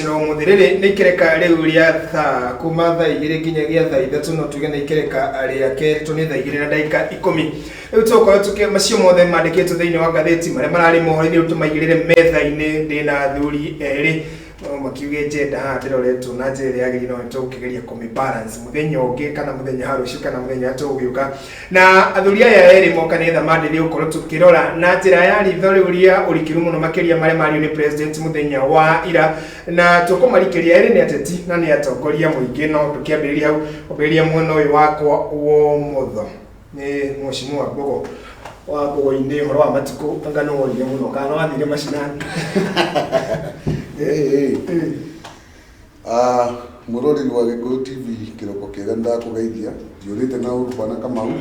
ro muthirire ni kereka riu ria tha kuma tha igire kinyagia tha ithatu no tuge ni kereka ria keri tu ni tha igire na dakika 10 riu tokora tuke macio mothe mandikitwo thiini wa gatheti maria marari mohoro-ini tumaigirire metha-ini ndina thuri eri makiuge jenda ha ndiroretwo na njira yagiri no tukigeria kumi balance muthenya ungi kana muthenya harucio kana muthenya tugiuka na athuri aya eri moka ni tha mandiri ukorwo tukirora na njira ya ritho riu ria urikiru muno makiria maria mario ni president muthenya wa ira na tukumarikiria eri ni ateti na ni atongoria muingi no tukiambiriria hau oberia mwena uyu wakwa wo mutho ni mheshimiwa Gogo wa Gogo-ini horo wa matuko ngano worie muno kana wathire macinani Murori wa Gikuyu TV kiroko kiega ndakugeithia ndiurite na urubana Kamau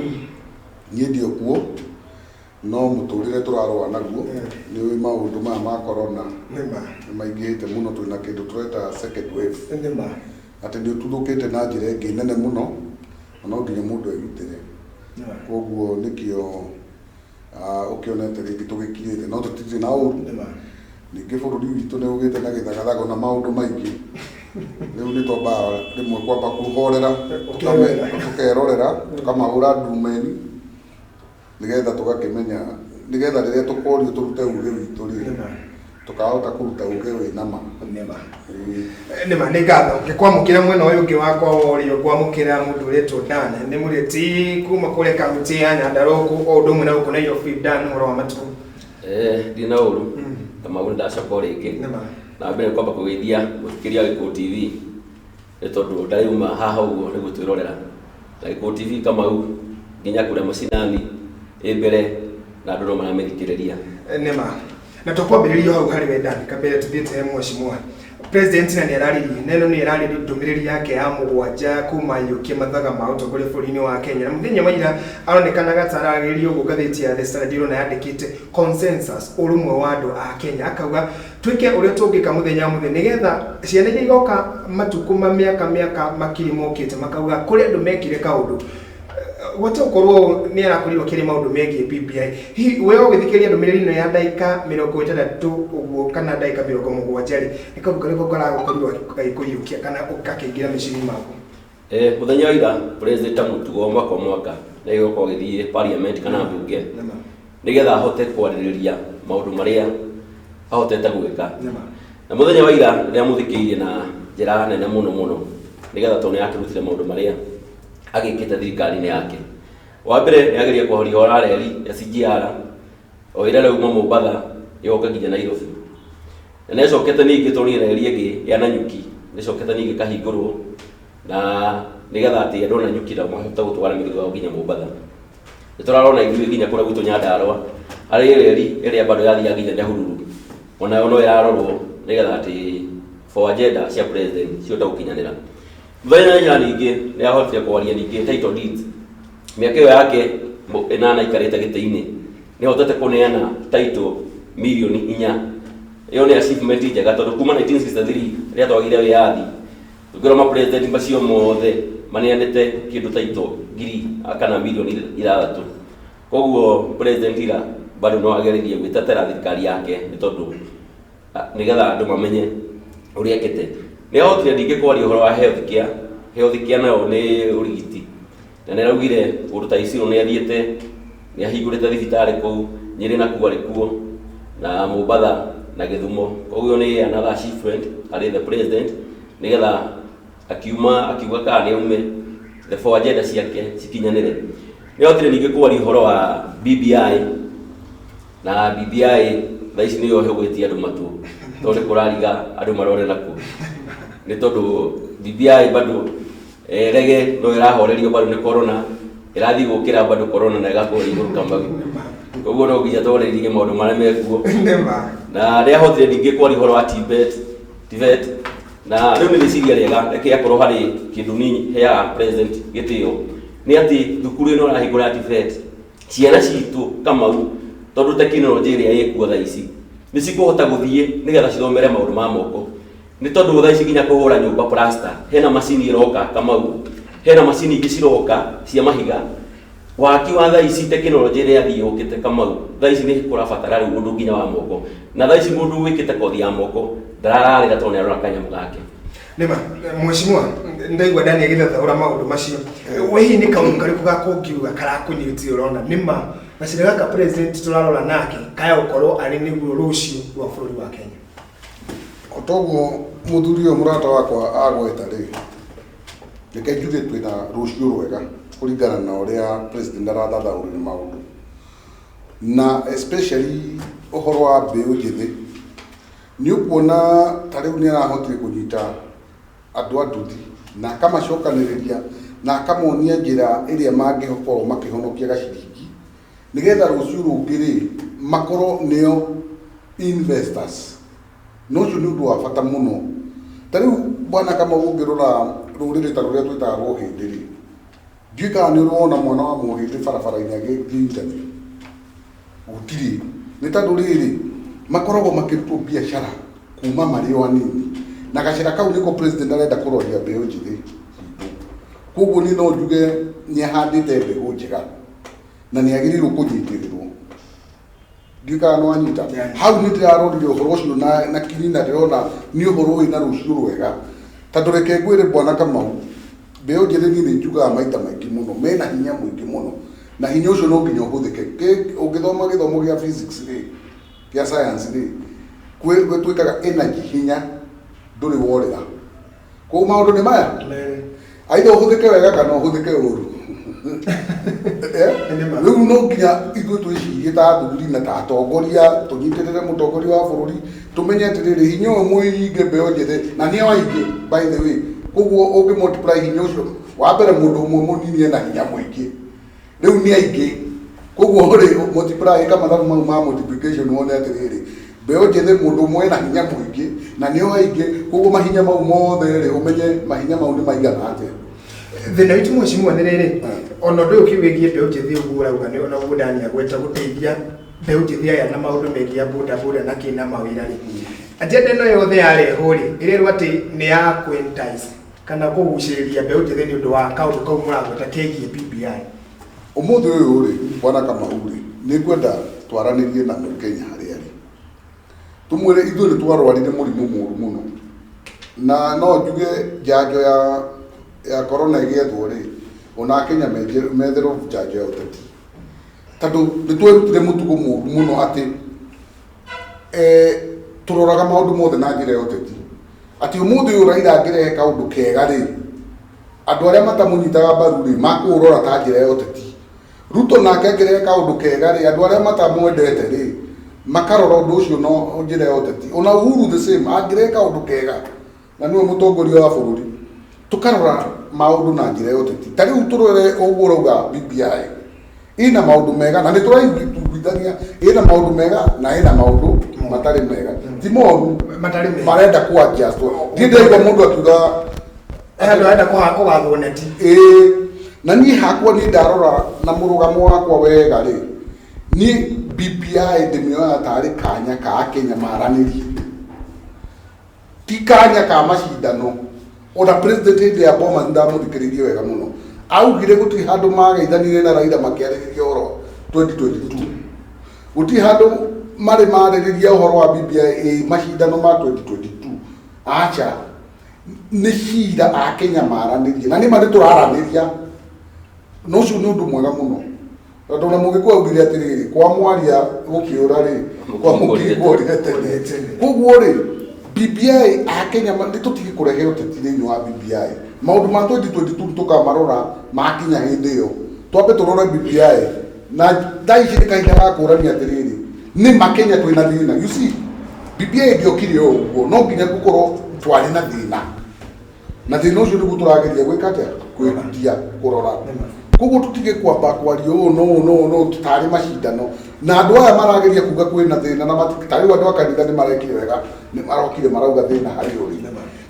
nie ndio kuo no muturire turarwa naguo ni wi maundu ma corona maingite muno twina kindu tweta second wave ati ndio tuthukite na njira ingi nene muno no nginya mundu egitire koguo nikio ukionete ringi tugikinyite no tutiri na uru ningi bururi witu ni ugite na githagathago na maundu maingi riu ni toba rimwe kwamba kuhorera tukerorera tukamahura ndumeni nigetha tugakimenya nigetha riria tukorio turute uge witu ri tukahota kuruta uge wi nama nima ni gatho ngikwamukira mwena uyu ungi wakwa worio kwamukira mundu uretwo Dana ni mureti kuma kule kaunti ya Nyandarua o ndumwe na ukona iyo feed Dan horo wa matuko dina uru Kamau ndacoka ringi na mbere kwamba kugeithia guthikiria Gikuyu TV ni tondu ndariuma haha uguo ni gutwirorera na Gikuyu TV Kamau nginya kuria macinani mbere na andu no maramithikiriria nima na tukwambiririo hau hari wendani kabere tuthiete mheshimiwa president na nirariri neno nirariri ndumiriri yake ya mugwanja kuma yukia mathaga ma utongoria bũrũri-inĩ wa Kenya na muthenya maira aronekana gataragirio gugatheti ya The Standard na yandikite consensus urumwe wa andu a Kenya akauga twike uria tungika muthenya nigetha ciana iria igoka matuku ma miaka makiri mokite makauga kuri andu mekire kaundu gũtũkorwo ni arakorirwo kiri maundu megie BBI hi we ogithikiria ndumiriri no ya daika 60 uguo kana daika 70 ikabuka riko garakorirwo kuyukia kana ukakingira micini mako muthenya ira president mutugo mwaka na igoko githie parliament kana bunge nigetha ahote kwaririria maundu maria ahotete gwika na muthenya wa ira ria muthikiirie na njira nene muno nigetha tone akirutire maundu maria agikite thirikari-ini yake wa mbere ni ageria kuhoria orareri ya CGR o ira rauma Mombatha yoka nginya Nairobi na necokete ningi toni reri ingi ya Nanyuki necokete ningi kahingurwo na nigetha ati andu na Nanyuki na mahota gutwara mirigo nginya Mombatha niturarona ithuĩ nginya kuria gutu Nyandarua ari reri iria bado yathia nginya Nyahururu ona no yarorwo nigetha ati for agenda cia president ciota gukinyanira muthenya nya ningi ni ahotire kwaria ningi title deeds miaka iyo yake enana ikarite gite-ini ni hotete kuneana title milioni 4 iyo ni achievement njega tondu kuma 1963 ria twagire wiathi tukiroma president macio mothe maneanite kindu title ngiri kana milioni 6 koguo president ira bado no ageririe gwitetera thirikari yake ni tondu nigetha andu mamenye uria kete ni ahotire ningi kwaria uhoro wa health care nayo ni urigiti na neraugire undu ta iciro ni athiete ni ahingurite thibitari kuu Nyeri na kuo arikuo na Mombatha na Githumo koguo ni another achievement ari the president nigetha akiuga kana ni ume the four agenda ciake cikinyanire ni ahotire ningi kwaria uhoro wa BBI na BBI thaici ni yo hegwetia andu matu tondu kurariga andu marore naku ni tondu BBI bado rege no irahorerio bado ni corona irathi gukira bado corona na igakora iguru Kamau koguo no nginya twarĩrĩrie maũndũ marĩa mekuo na rĩa hotire ningi kwaria ũhoro wa TVET na rĩu nĩ rĩciria rĩega reke akorwo harĩ kĩndũ nini heaga president gĩtĩo nĩ atĩ thukuru ĩno arahingũra TVET ciana citũ Kamau tondu tekinoronjĩ ĩrĩa ĩkuo thaa ici nĩ cikũhota gũthiĩ nĩgetha cithomere maũndũ ma moko ni tondu thaa ici nginya kuhura nyumba plaster hena macini iroka Kamau hena macini ingĩ ciroka cia mahiga waki wa thaa ici tekinoronjĩ ĩrĩa thiũkĩte Kamau thaa ici nĩ kũrabatara rĩu ũndũ nginya wa moko na thaa ici mũndũ wĩkĩte kothi ya moko ndarararira tone arora kanyamu gake Nema mheshimiwa ndaigwa ndani agithathaura maundu macio wehi ni kaundu kariku gakungiuga karakunyitio urona nima macira gaka president turarora nake kaya ukorwo ari niguo rucio rwa bururi wa Kenya otoguo muthuri murata wakwa agweta ri reke njuge twina rucio rwega kuringana na uria president arathathaurire maundu na especially uhoro wa mbeu njithi ni ukuona tariu ni arahotire kunyita andu anduthi na kamacokaniriria na akamonia njira iria mangihokorwo makihonokia gaciringi nigetha rucio rungiri makorwo nio investors no cio ni undu wa bata muno tariu bwana kama ungirora ruriri ta ruria twitaga ruhindiri ndika ni urona mwana wa muhindi barabara-ini agithii interview gutiri ni tandu riri makoragwo makirutwo biashara kuma mari o anini na gacira kau niko president arenda kuroria mbeu njithi koguo ni no njuge ni ahandite mbegu njega na ni agirirwo kunyitirirwo ndika no anyita hau ni ndirarorire uhoro ucio na kinyi na ndirona ni uhoro wina rucio rwega tandu reke ngwire bwana Kamau mbeu njithi ni njugaga maita maingi muno mena hinya mwingi muno na hinya ucio no nginya uhuthike ungithoma githomo gia physics ri kia science ri gwetwikaga energy hinya nduri worera ko maundu ni maya aitha uhuthike wega kana uhuthike uru riu no nginya ithuĩ twĩcirie ta athuri na ta atongoria tũnyitĩrĩre mũtongoria wa bũrũri tũmenye atĩrĩrĩ hinya ũyũ mũinge mbeũ njĩthĩ na nĩ waingĩ by the way koguo ũngĩ multiply hinya ũcio wa mbere mũndũ ũmwe mũnini ena hinya mũingĩ rĩu nĩ aingĩ koguo rĩ multiply kama mathabu mau ma multiplication wone atĩrĩrĩ mbeũ njĩthĩ mũndũ ũmwe ena hinya mũingĩ na nĩ waingĩ koguo mahinya mau mothe rĩ ũmenye mahinya mau nĩ maigana atĩa thina witu mheshimiwa ni riri ona ndu ukiwigie mbeu njithi uguo urauga ni ona gudani agweta guteithia mbeu njithi aya na maundu megia boda boda na kina mawira ri atende no yothe yareho ri irirwo ati ni ya quintiles kana kuguciriria mbeu njithi ni undu wa kaundu kau muragweta kegie BBI umuthi uyu ri bwana Kamau ri ni kwenda twaranirie na Mukenya haria ri tumwire ithuĩ nĩ twarwarire mũrimũ mũru mũno na no njuge njanjo ya corona igethwo ri ona Kenya metherwo njanjo ya ũteti tondũ nĩ twerutire mũtugo mũru mũno atĩ turoraga maũndũ mothe na njĩra ya ũteti atĩ ũmũthĩ ũyũ Raila angĩrehe kaũndũ kega rĩ andũ arĩa matamũnyitaga mbaru rĩ makũũrora ta njĩra ya ũteti Ruto nake angĩrehe kaũndũ kega rĩ andũ arĩa matamwendete rĩ makarora ũndũ ũcio no njĩra ya ũteti ona Uhuru the same angĩrehe kaũndũ kega na nĩwe mũtongoria wa bũrũri tukarora maundu na njira ya ũteti ta rĩu tũrore ũguo ũrauga BBI ina maundu mega na nĩ tũraiguithania ina maundu mega na ina maundu matarĩ mega ti moru marenda kuadjust ndiĩ ndaigua mũndũ akiuga andũ arenda kũgathwo neti na niĩ hakwa nĩ ndarora na mũrũgamo wakwa wega rĩ niĩ BBI ndĩmĩoya tarĩ kanya ka Kenya maranĩrie ti kanya ka macindano ona president hĩndĩ ya Bomas ndamuthikĩrĩirie wega mũno augire gũtirĩ handũ mageithanire na Raila makĩarĩrĩria ũhoro 2022 gũtirĩ handũ marĩ marĩrĩria ũhoro wa BBI macindano ma 2022 acha nĩ cira a Kenya maranĩrie na nĩma nĩ tũraranĩria no ũcio nĩ ũndũ mwega mũno tondũ na mũgĩkũyũ augire atĩrĩrĩ kwa mwaria gũkĩũra rĩ kwa mũkĩrĩria tene koguo rĩ BBI a Kenya nĩ tũtige kũrehe ũteti thĩinĩ wa BBI maũndũ ma 2022 tũkamarora makinya hĩndĩ ĩyo twambe tũrore BBI na thaa ici nĩ kahinda ga kũrania atĩrĩrĩ nĩ makenya twĩna thĩna you see BBI ndĩokire o ũguo no nginya gũkorwo twarĩ na thĩna na thĩna ũcio nĩguo tũrageria gwĩka atĩa kwĩrutia kũrora koguo tũtige kwamba kwaria no tarĩ macindano na andũ aya marageria kuga kwĩna thĩna na tarĩ andũ a kanitha nĩ marekire wega nĩ marokire marauga thĩna harĩ ũrĩ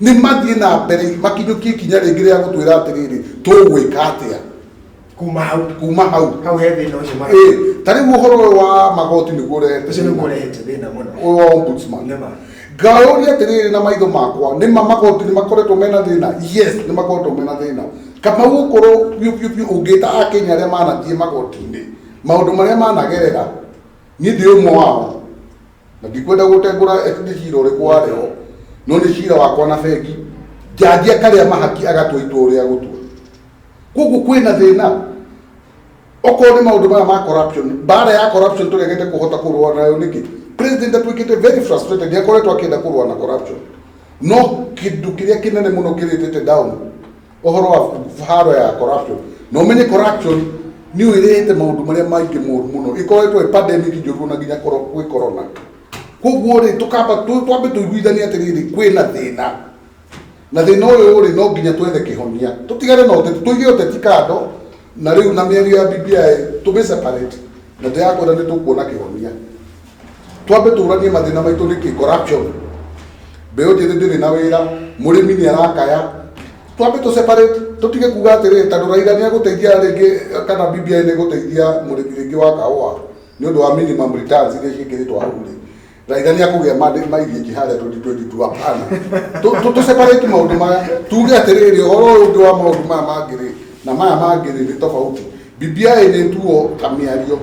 nĩ mathiĩ na mbere makinyũkie ikinya rĩngĩ rĩa gũtwĩra atĩrĩrĩ tũgwĩka atĩa kuma hau he thĩna ũcio ta rĩu ũhoro ũyũ wa magoti nĩguo ũrehete thĩna mũno ũyũ wa ombudsman ngaũria atĩrĩrĩ na maitho makwa nĩma magoti nĩ makoretwo mena thĩna yes nĩ makoretwo mena thĩna Kamau gũkorwo biũ ũngĩta Akenya arĩa manathiĩ magoti-inĩ maũndũ marĩa managerera niĩ ndĩ ũmwe wao na ndikwenda gũtengũra cira ũrĩkũ warĩho no nĩ cira wakwa na bengi jaji akarĩa mahaki agatua itua ũrĩa gũtua koguo kwĩna thĩna okorwo nĩ maũndũ maya ma corruption bara ya corruption tũregete kũhota kũrũa nayo nĩkĩ president atuĩkĩte very frustrated nĩakoretwo akĩenda kũrũa na corruption no kĩndũ kĩrĩa kĩnene mũno kĩrĩtĩte down ũhoro wa haro ya corruption no menye corruption nĩ ũrĩte maũndũ marĩa maingĩ mũno ikoretwo pandemic njũru na nginya kwĩ corona koguo rĩ twambe tũiguithanie atĩrĩrĩ kwĩna thĩna na thĩna ũyũ rĩ no nginya twethe kĩhonia tũtigane na ũteti tũige ũteti kando na rĩu na mĩario ya BBI tũmĩ separate na ndĩrakwenda nĩ tũkuona kĩhonia twambe tũranie mathĩna maitũ nĩkĩ corruption mbeũ njĩthĩ ndĩrĩ na wĩra mũrĩmi nĩ arakaya twambe tũ separate tũtige kuga atĩrĩ tondũ Raila nĩ agũteithia rĩngĩ kana BBI nĩ gũteithia mũrĩmi rĩngĩ wa kahũa nĩ ũndũ wa minimum returns iria ciĩkĩrĩtwo hau rĩ Raila nĩ akũgĩa maithie kĩharĩa 2022 hapana tũ separate maũndũ maya tuge atĩrĩrĩ ũhoro ũyũ ũngĩ wa maũndũ maya mangĩ rĩ na maya mangĩ rĩ nĩ tofauti BBI nĩ tuo ta mĩario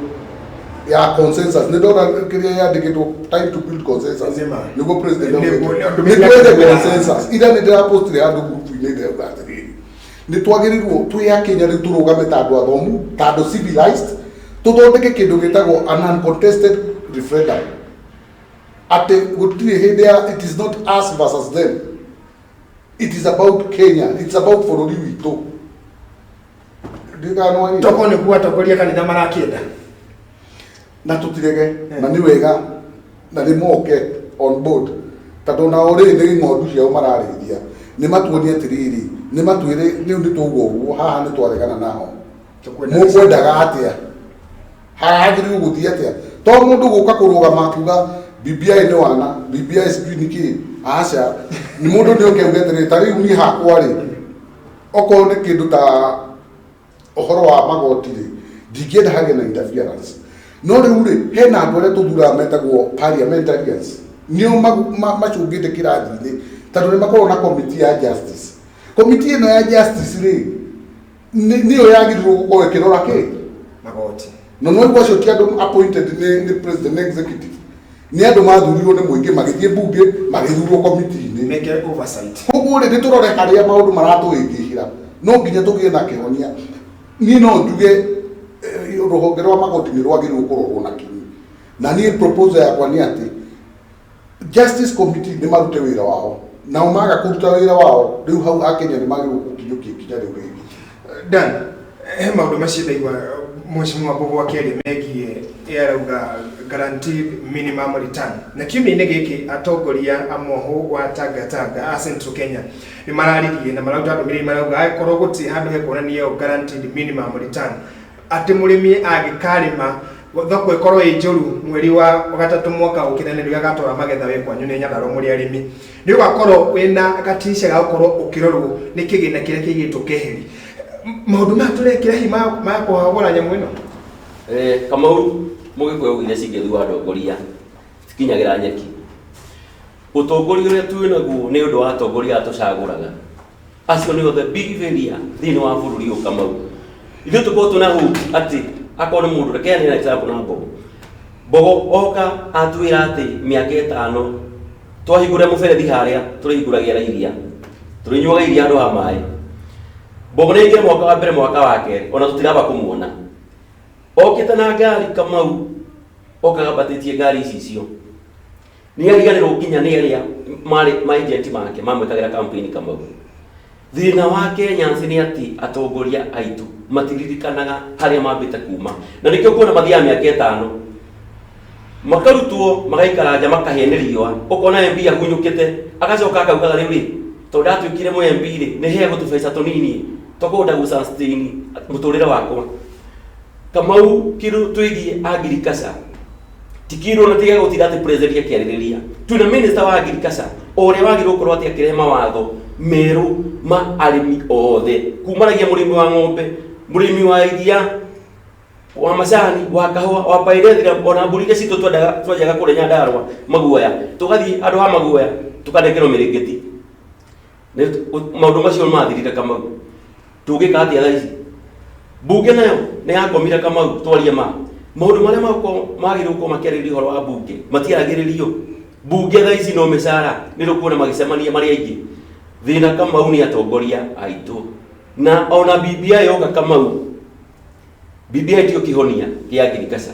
ya consensus nĩ ndona kĩrĩa yandĩkĩtwo time to build consensus nĩguo president nĩ consensus ira nĩ ndĩrapostire handũ grupu-inĩ ndĩrauga atĩrĩrĩ nĩ twagĩrĩirwo twĩ Akenya rĩu tũrũgame ta andũ athomu ta andũ civilized tũthondeke kĩndũ gĩtagwo an uncontested referendum atĩ gũtirĩ hĩndĩ ya it is not us versus them it is about Kenya it's about bũrũri witũ toko nĩ kuwa tokoria kanitha marakĩenda na tũtirege na nĩ wega na nĩ moke on board tondũ na ũrĩ nĩ ng'ondu ciao mararĩithia nĩ matuonie atĩrĩrĩ nĩ matwĩre rĩu nĩ tũguo ũguo haha nĩ twaregana nao mũkwendaga atĩa haha hagĩrĩirwo gũthiĩ atĩa to mũndũ gũka kũrũgama kuga BBI nĩ wana BBI sijui nĩ kĩ aca nĩ mũndũ nĩ ũkauga atĩrĩrĩ ta rĩu niĩ hakwa rĩ okorwo nĩ kĩndũ ta ũhoro wa magoti rĩ ndingĩenda hagĩe na interference no rĩu rĩ hena andũ arĩa tũthuraga metagwo parliamentarians nĩo macũngĩte kĩrathi-inĩ tondũ nĩ makoragwo na committee ya justice committee ĩno ya justice rĩ nĩyo yagĩrĩirwo gũkorwo ĩkĩrora kĩ magoti no no acio ti andũ appointed nĩ president executive nĩ andũ mathurirwo nĩ mũingĩ magĩthiĩ bunge magĩthurwo committee-inĩ make oversight koguo rĩ nĩtũrore harĩa maũndũ maratũĩngĩhĩra no nginya tũgĩe na kĩhonia niĩ no njuge rũhonge rwa magoti nĩ rwagĩrĩirwo kũrorwo na kinyi na niĩ proposal yakwa nĩ atĩ justice committee nĩ marute wĩra wao nao maga kũruta wĩra wao rĩu hau Akenya nĩ magĩrĩirwo gũkinyũkia ikinya rĩu rĩngĩ Dan he maũndũ macio ndaigua Mheshimiwa Mbogo akĩaria megiĩ arauga guaranteed minimum return na kiumia-inĩ gĩkĩ atongoria a mohũ wa Tangatanga a Central Kenya nĩ mararirie na marauga ndũmĩrĩri marauga akorwo gũtirĩ handũ hekuonania guaranteed minimum return atĩ mũrĩmi angĩkarĩma thoko ĩkorwo ĩ njũru mweri wa gatatũ mwaka ũkĩra nĩ gatwara magetha we kwanyu nĩ Nyandarua mũrĩ arĩmi nĩ ũgakorwo wĩna gatice ga gũkorwo ũkĩrorwo nĩ kĩgĩna kĩrĩa kĩigĩtwo keheri maũndũ maya tũrekĩra hi ma kũhagũra nyamũ ĩno Kamau mũgĩkũyũ iria cingĩthua atongoria cikinyagĩra nyeki ũtongoria ũrĩa twĩ naguo nĩ ũndũ wa atongoria atũcagũraga acio nĩo the big failure thĩinĩ wa bũrũri ũyũ Kamau ithuĩ tũkorwo twĩna hope atĩ akorwo nĩ mũndũ reke nĩ example na Mbogo oka atwĩra atĩ mĩaka 5 twahingũra mũberethi harĩa tũrĩhingũragĩra iria tũrĩnyuaga iria andũ a maĩ Mbogo nĩ ingĩ mwaka wa mbere mwaka wa kerĩ ona tũtiraba kũmuona okĩte na ngari Kamau okaga batĩtie ngari icio nĩ ariganĩrwo nginya nĩ arĩa marĩ agent make mamwĩkagĩra campaign Kamau thĩna wa Kenyans nĩ atĩ atongoria aitũ matiririkanaga harĩa mambĩte kuma na nĩkĩo kuona mathiaga mĩaka 5 makarutwo magaikara nja makahĩa nĩ riũa ũkona MP ahunyũkĩte agacoka akaugaga rĩu rĩ tondũ ndatwĩkire mũ MP rĩ nĩ hea gũtũbeca tũnini tũkorwo ndagũsustain mũtũrĩre wakwa Kamau kĩndũ twĩgiĩ agriculture ti kĩndũ na tiga gũtira atĩ president akĩarĩrĩria twĩna minister wa agriculture ũrĩa wagĩrĩirwo gũkorwo atĩ akĩrehe mawatho merũ ma arĩmi othe kumanagia mũrĩmi wa ng'ombe mũrĩmi wa iria wa macani wa kahũa wa pairethira ona mbũri iria citũ twenjaga kũrĩa Nyandarua maguoya tũgathiĩ andũ a maguoya tũkanengerwo mĩrĩngĩti maũndũ macio mathirire Kamau tũngĩka atĩa thaa ici bunge nayo nĩ yakomire Kamau twarie maũndũ marĩa magĩrĩirwo gũkorwo makĩarĩrĩrio ũhoro wa bunge matiaragĩrĩrio bunge tha ici no mĩcara nĩ rũkuona magĩcemania marĩ aingĩ thĩna Kamau nĩ atongoria aitũ na ona BBI yoka Kamau BBI tio kĩhonia kĩa ngirigaca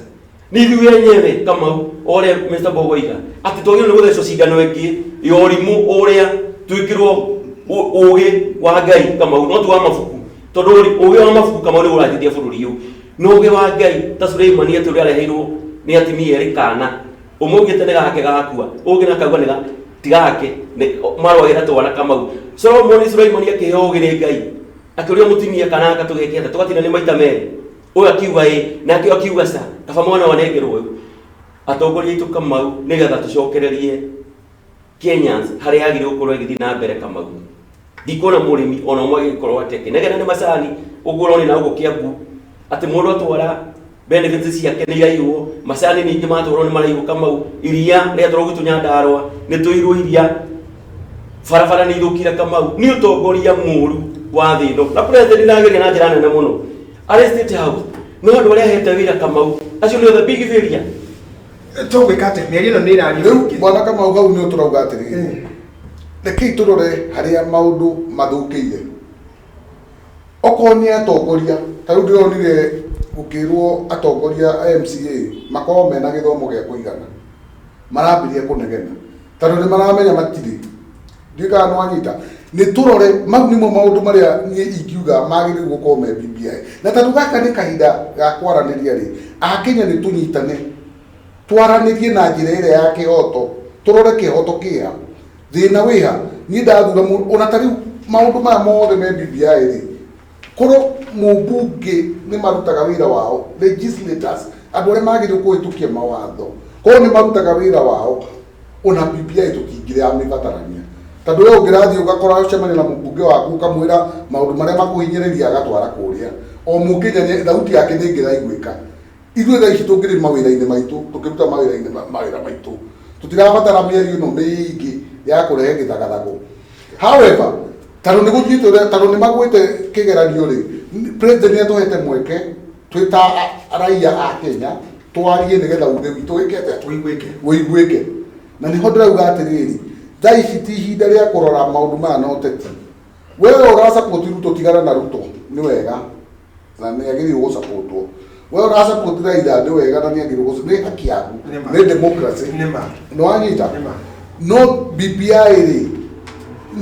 nĩ ithuĩ enyewe Kamau ũrĩa Mr. Bogoiga atĩ twagĩrĩirwo nĩ gũthecwo cindano ĩngĩ ya ũrimũ ũrĩa twĩkĩrwo ũgĩ wa Ngai Kamau no tu wa mabuku tondũ ũgĩ wa mabuku Kamau nĩ ũrangĩthia bũrũri ũyũ no ũgĩ wa Ngai ta Suleimani atĩ ũrĩa areheirwo nĩ atimia erĩ kana ũmũgĩte nĩ gake gakua ũgĩ na kauga nĩ tigake marwagĩra twana Kamau Solomon Suleimani akĩheo ũgĩ nĩ Ngai akĩũria mũtimia kana akatũgekete tũgatina nĩ maita merĩ ũyũ akiuga nake akiuga ca kaba mwana wanengerwo ũyũ atongoria aitũ Kamau nĩgetha tũcokererie Kenyans harĩa agĩrĩirwo gũkorwo agĩthiĩ na mbere Kamau ndikuona mũrĩmi ona ũmwe agĩkorwo atĩ negena nĩ macani ũguo ũrona na ũguo Kiambu atĩ mũndũ atwara benefits ciake nĩ iraiywo macani ningĩ matwarwo nĩ maraiywo Kamau iria rĩa tũrogitwo Nyandarũa nĩ tũirwo iria barabara nĩ ithũkire Kamau nĩ ũtongoria mũũru wa thĩ ĩno na president nagĩria na njĩra nene mũno arĩ State House no andũ arĩa ahete wĩra Kamau acio nĩ othe big failure tũgwĩka atĩ mĩeri ĩno nĩ ĩrarĩ rĩu mwana Kamau hau nĩ ũtũrauga atĩrĩrĩ rekei tũrore harĩa maũndũ mathũkĩire okorwo nĩ atongoria ta rĩu ndĩronire gũkĩrwo atongoria MCA makorwo mena gĩthomo gĩa kũigana marambĩrĩria kũnegena tondũ nĩ maramenya matirĩ ndiũkaga nĩ wanyita nĩ tũrore mau nĩmo maũndũ marĩa niĩ ingiuga magĩrĩirwo gũkorwo me BBI na tondũ gaka nĩ kahinda ga kwaranĩria rĩ Akenya nĩ tũnyitane twaranĩrie na njĩra ĩrĩa ya kĩhoto tũrore kĩhoto kĩha thĩna wĩha niĩ ndathura ona ta rĩu maũndũ maya mothe me BBI rĩ korwo mũmbunge nĩ marutaga wĩra wao legislators andũ arĩa magĩrĩirwo kũhĩtũkia mawatho korwo nĩ marutaga wĩra wao ona BBI tũtingĩrĩa mĩbatarania tondũ wewe ũngĩrathiĩ ũgakora ũcemania na mũmbunge waku ũkamwĩra maũndũ marĩa makũhinyĩrĩria agatwara kũrĩa o mũkenya thauti yake nĩ ĩngĩraiguĩka ithuĩ thaa ici tũngĩrĩ mawĩra-inĩ maitũ tũkĩruta mawĩra maitũ tũtirabatara mĩario ĩno mĩingĩ ya kũrehe gĩthagathago however tondũ nĩ gũthiĩte tondũ nĩ magwĩte kĩgeranio rĩ president nĩ atũhete mweke twĩ ta raia a Kenya twarie nĩgetha uge witũ wĩkete wĩiguĩke na nĩho ndĩrauga atĩrĩrĩ thaa ici ti ihinda rĩa kũrora maũndũ maya na ũteti wewe ũrasupport Ruto tigana na Ruto nĩ wega na nĩ agĩrĩirwo gũsupport wewe ũrasupport Raila nĩ wega na nĩ agĩrĩirwo gũsupport nĩ haki yaku nĩ democracy nĩ wanyita no BBI rĩ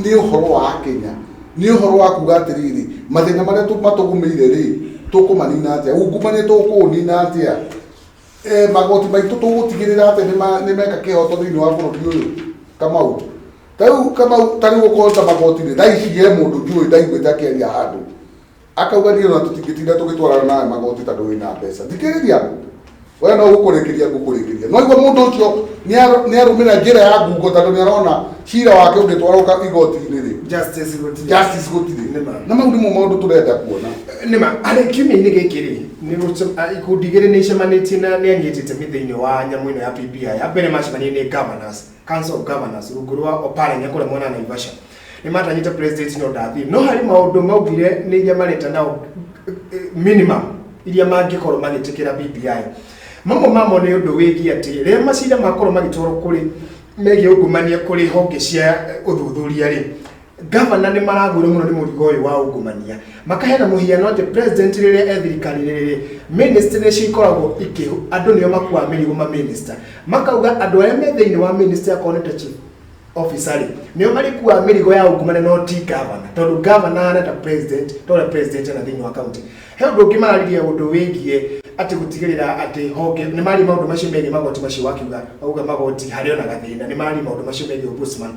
nĩ ũhoro wa Kenya nĩ ũhoro wa kuga atĩrĩrĩ mathĩna marĩa matũgũmĩire rĩ tũkũmanina atĩa ungumania tũkũnina atĩa magoti maitũ tũgũtigĩrĩra atĩ nĩ meka kĩhoto thĩinĩ wa bũrũri ũyũ Kamau Kamau ta rĩu ũkorwo ta magoti rĩ thaa ici ye mũndũ njũĩ ndaiguĩte akĩaria handũ akauga niĩ ona tũtingĩtinda tũgĩtwarana nawe magoti tondũ wĩna mbeca thikĩrĩria we no gũkũrĩkĩria no igua mũndũ ũcio nĩ arũmĩrĩra njĩra ya ngungo tondũ nĩ arona cira wake ũngĩtwarwo igoti-inĩ rĩ justice gũtirĩ na mau nĩmo maũndũ tũrenda kuona nĩma harĩ kiumia-inĩ gĩkĩ rĩ ikundi igĩrĩ nĩ icemanĩtie na nĩ anyitĩte thĩinĩ wa nyamũ ĩno ya BBI ya mbere macemania nĩ governors council of governors rungu rwa Oparanya kũrĩa mwena Naivasha nĩ matanyĩte president no ndathiĩ no harĩ maũndũ maugire nĩ iria marĩta nao minimum iria mangĩkorwo magĩtĩkĩra BBI mamwe mamo nĩ ũndũ wĩgiĩ atĩ rĩrĩa macira makorwo magĩtwarwo kũrĩ megiĩ ungumania kũrĩ honge cia ũthuthuria rĩ governor nĩ maragũrwo mũno nĩ mũrigo ũyũ wa ungumania makahena mũhiano atĩ president rĩrĩa ethirikari rĩrĩ minister nĩ cikoragwo andũ nĩo makuaga mĩrigo ma minister makauga andũ arĩa me thĩinĩ wa minister akorwo nĩ chief officer nĩo marĩkuaga mĩrigo ya ungumania no ti governor tondũ governor arenda president tondũ president na thĩinĩ wa county he ũndũ ũngĩ marariria ũndũ wĩgiĩ atĩ gũtigĩrĩra atĩ honge nĩ mari maũndũ macio megiĩ magoti macio wakiuga auga magoti harĩ ona gathĩna nĩ mari maũndũ macio megiĩ ombudsman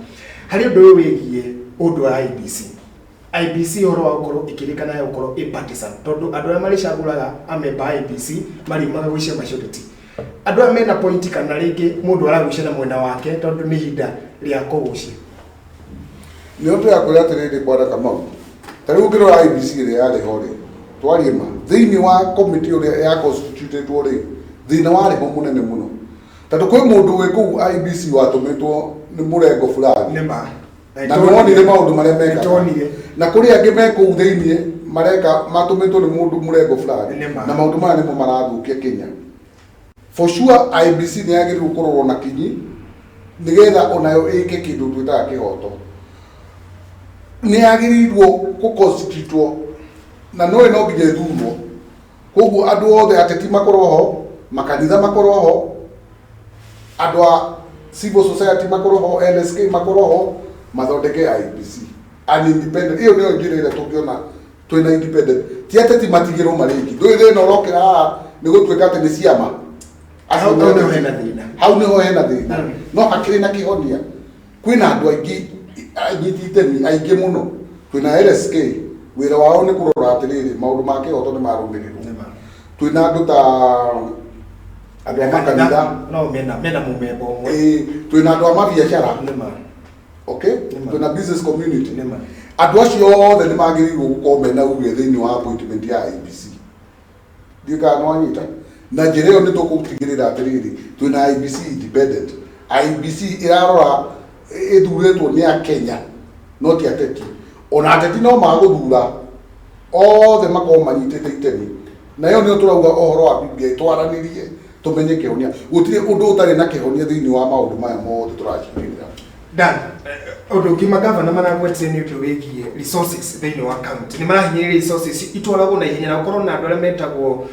harĩ ũndũ ũyũ wĩgiĩ ũndũ wa IBC ũhoro wa gũkorwo ĩkĩrĩkana ya gũkorwo partisan tondũ andũ arĩa marĩcagũraga amemba a IBC mariumaga gwĩcia maciũrĩti andũ arĩa mena point kana rĩngĩ mũndũ aragũcia na mwena wake tondũ nĩ ihinda rĩa kũgucia nĩ ũndũ ya kũrĩa atĩrĩrĩ bwana Kamau ta rĩu ngĩrora IBC ĩrĩa yarĩ ho rĩ twarie ma thĩinĩ wa committee ũrĩa ya constitutedwo rĩ thĩna warĩ ho mũnene mũno tondũ kwĩ mũndũ wĩ kũu IBC watũmĩtwo nĩ mũrengo fulani na nĩwonire maũndũ marĩa mekaga na kũrĩ angĩ me kũu thĩinĩ mareka matũmĩtwo nĩ mũndũ mũrengo fulani na maũndũ maya nĩmo marathũkia Kenya for sure IBC nĩ yagĩrĩirwo kũrorwo na kinyi nigetha onayo ike kindu twitaga kihoto ni agirirwo ku constitute na no nginya ithurwo koguo andu othe ateti makorwo ho makanitha makorwo ho andu a civil society makorwo ho LSK makorwo ho mathondeke IEBC an independent iyo niyo ngirire tukiona twina independent ti ateti matigirwo mariki ndui thina urokira ni gutwika ati ni ciama hau niho hena thina no hakiri na kihonia kwina andu aingi anyititemi aingi muno twina LSK wira wao ni kurora atiriri maundu ma kihoto ni marumirirwo twina andu ta andu a makanitha no mena mumemba umwe twina andu a mabiacara okay twina business community andu acio othe ni magirirwo gukorwo mena uge thiini wa appointment ya IEBC ndika no anyita na njira iyo ni tukutigirira atiriri twina IEBC independent IEBC irarora ithuretwo ni a Kenya no ti ateti ona ateti no maguthura othe makorwo manyitite itemi na iyo nio turauga ohoro wa BBI twaranirie tumenye kihonia gutire undu utari na kihonia thiini wa maundu maya mothe turacirira Dan undu ngima governor managwete ni undu wigie resources thiini wa county ni marahinyĩrĩria resources itwaragwo na ihenya na gukorwo na andu aria metagwo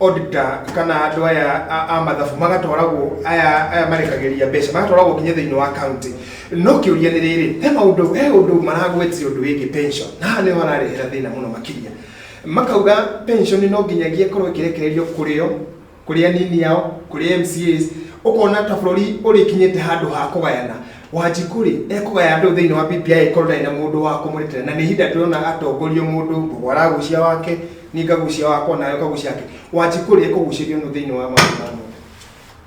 auditor kana andu aya a mathabu magatwaragwo aya marekageria mbeca magatwaragwo kinya thiini wa county no kiuria ni riri he undu maragwete undu wigie pension na ne wararehera thina muno makiria makauga pension no nginyagia korwo ikirekererio kuria nini yao kuria MCAs ukona ta flori uri kinyete handu ha kugayana Wanjikuri ekugaya andu thiini wa BBI korwo na mundu wa kumuritira na ni hinda tuona atongorio mundu waragucia wake ningagucia wako nayo kagucia yake Wanjikuri ekugucirio no thiini wa maundu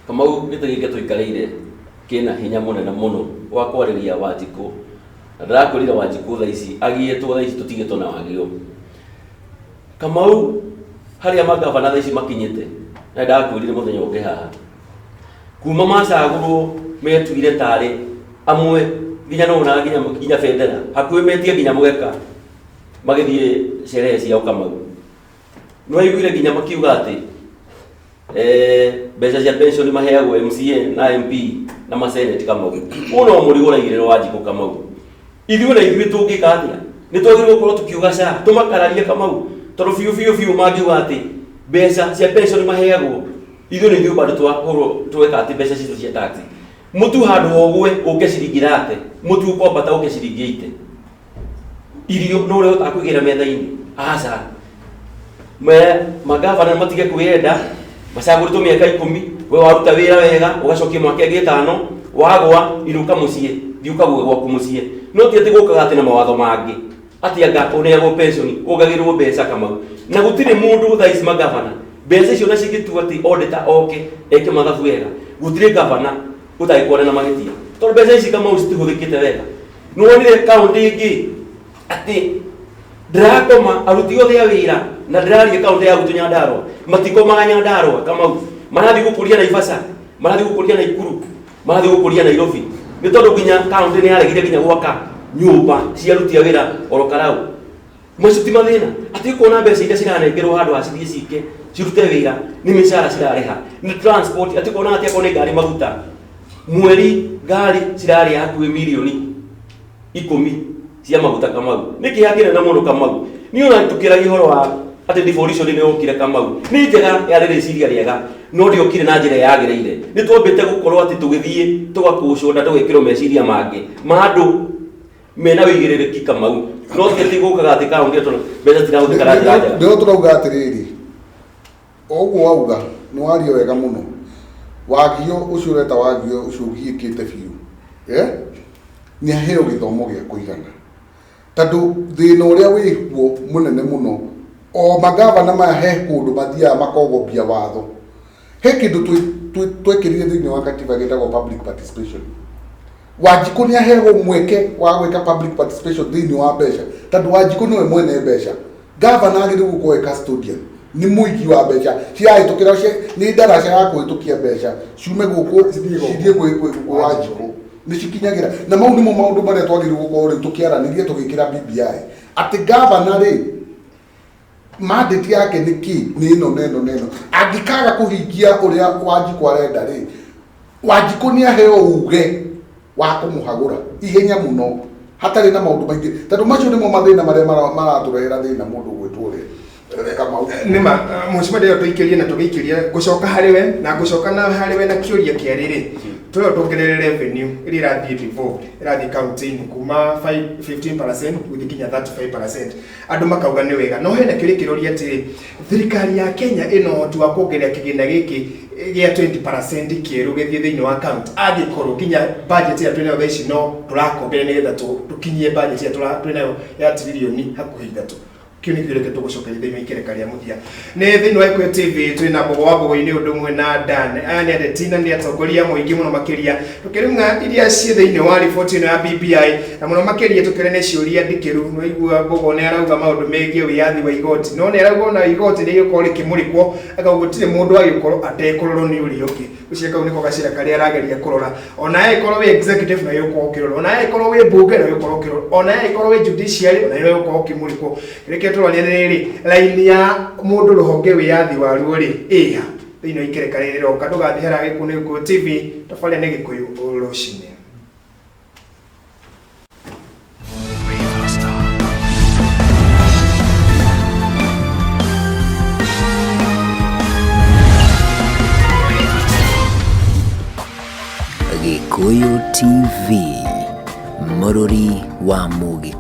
Kamau gite gike tuikarire kina hinya munene muno wa kwariria Wanjiku na ndirakurira Wanjiku thaici agietwo thaici tutigetwo na wagio Kamau haria magavana thaici makinyite na ndakurire muthenya ungi haha kuma macagurwo metuire tari amwe nginya no na nginya federa hakuwe metie nginya mugeka magithie sherehe cia Kamau no igwire nginya makiuga ati mbeca cia pension maheagwo MCA na MP na masenate Kamau uno murigura igire Wanjiku Kamau ithuĩ na ithuĩ tungika atia ni twagirwo gukorwo tukiuga ca tumakararie Kamau tondu fiu magiuga ati mbeca cia pension maheagwo ithuĩ na ithuĩ bado tweka ati mbeca citu cia tax mutu handu hogwe uke ciringi rate mutu ukomba ta uke ciringi ite irio no ule utakugira metha-ini aca magavana matige kwenda macagurĩtwo mĩaka 10 we waruta wĩra wega ugacokia mwaka ĩngĩ 5 wagwa iruka muciĩ thiuka gwaku muciĩ no ti ati gukaga ati na mawatho mangĩ ati anga uneagwo pension ugagirwo mbeca Kamau na gutire mundu thaici magavana mbeca icio na cingĩtua ati auditor oke eke mathabu wega gutire gavana utaikuona na magetia tondu mbeca ici Kamau citihuthikite wega nuonire kaunti ingi ati ndrakoma aruti othe a wira na ndiraria kaunti ya gutunya Ndarwa matikomaga Nyandarua Kamau marathi gukuria Naivasha marathi gukuria Naikuru marathi gukuria Nairobi ni tondu nginya kaunti ni yaregire nginya gwaka nyumba cia aruti a wira orokarau mucuti mathina ati kuona mbeca iria ciranengerwo handu ha cithie cike cirute wira ni mishara cirareha ni transport ati kuona ati akone ngari maguta mweri ngari cirari hakuhi milioni 10 cia maguta Kamau niki hakire na mundu Kamau ni ona tukira gihoro wa ati devolution ni okire Kamau ni njega yarire ciria riega no ndi okire na njira yagireire ni twombete gukorwo ati tugithie tugakucunda tugikirwo meciria mangi mandu mena wigirereki Kamau no ti gukaga ati kaunti tondu mbeca tirahuthika na njira njega ndio turauga atiriri oguo wauga ni wario wega muno wagio ucio ureta wagio ucio ugiikite biu ni aheo githomo gia kuigana tondu thina uria wikuo munene muno o magavana maya he kundu mathia makogopia watho he kindu twekirire thiini wa katiba gitagwo public participation Wanjiku ni aheo mweke wa gwika public participation thiini wa mbeca tondu Wanjiku niwe mwene mbeca gavana agirirwo kuoe custodian ni muigi wa mbeca cirahitukira ni ndaraca ya kuhitukia mbeca ciume guku cithie gwi Wanjiku ni cikinyagira na mau nimo maundu maria twagirwo gukorwo ri tukiaranirie tugikira BBI ati gavana ri mandate yake ni ki ni neno angikaga kuhingia uria Wanjiku arenda ri Wanjiku ni aheo uge wa kumuhagura ihenya muno hatari na maundu maingi tondu macio nimo mathina maria maraturehera thina mundu gwitwore nima mucima ndio tuikirie na tugikirie gucoka hariwe na gucoka na hariwe na kiuria kiariri tuyo tuongerere revenue iri rathi devolved irathi county kuma 15% guthikinya 35%. Andu makauga ni wega no hena kirikiroria atiri thirikari ya Kenya ino hotu wa kuongerera kigina giki gia 20% kieru githie thiini wa account agikorwo kinya budget ya twina thaici no turakombere nigetha tukinyie budget ya twina ya trilioni hakuhi 3 kiuni kireke tugucokeria thiini ikereka ria muthia ni thiini wa Equity TV twina bogo wa bogo-ini undu mwe na Dan ani adetina ni atongoria muingi muno makiria tukirunga iria cie thiini wa report ino ya BBI na muno makiria tukirene ciuria ndikiru no igua bogo ne arauga maundu megie wiathi wa igoti no ne arauga na igoti ni gikori kimurikwo akagutire mundu agikorwo atekorwo ni uri uki ucieka uniko gacira kari arageria kurora ona ikorwo we executive na yuko kirora ona ikorwo we bunge na yuko kirora ona ikorwo we judiciary na yuko kimurikwo reke turorere line ya mundu ruhonge wiathi wa ruori iha thino ikereka rero kadugathihara gikuniko TV tafale ne gikuyu urucine Gikuyu TV, Mururi wa Mugiku.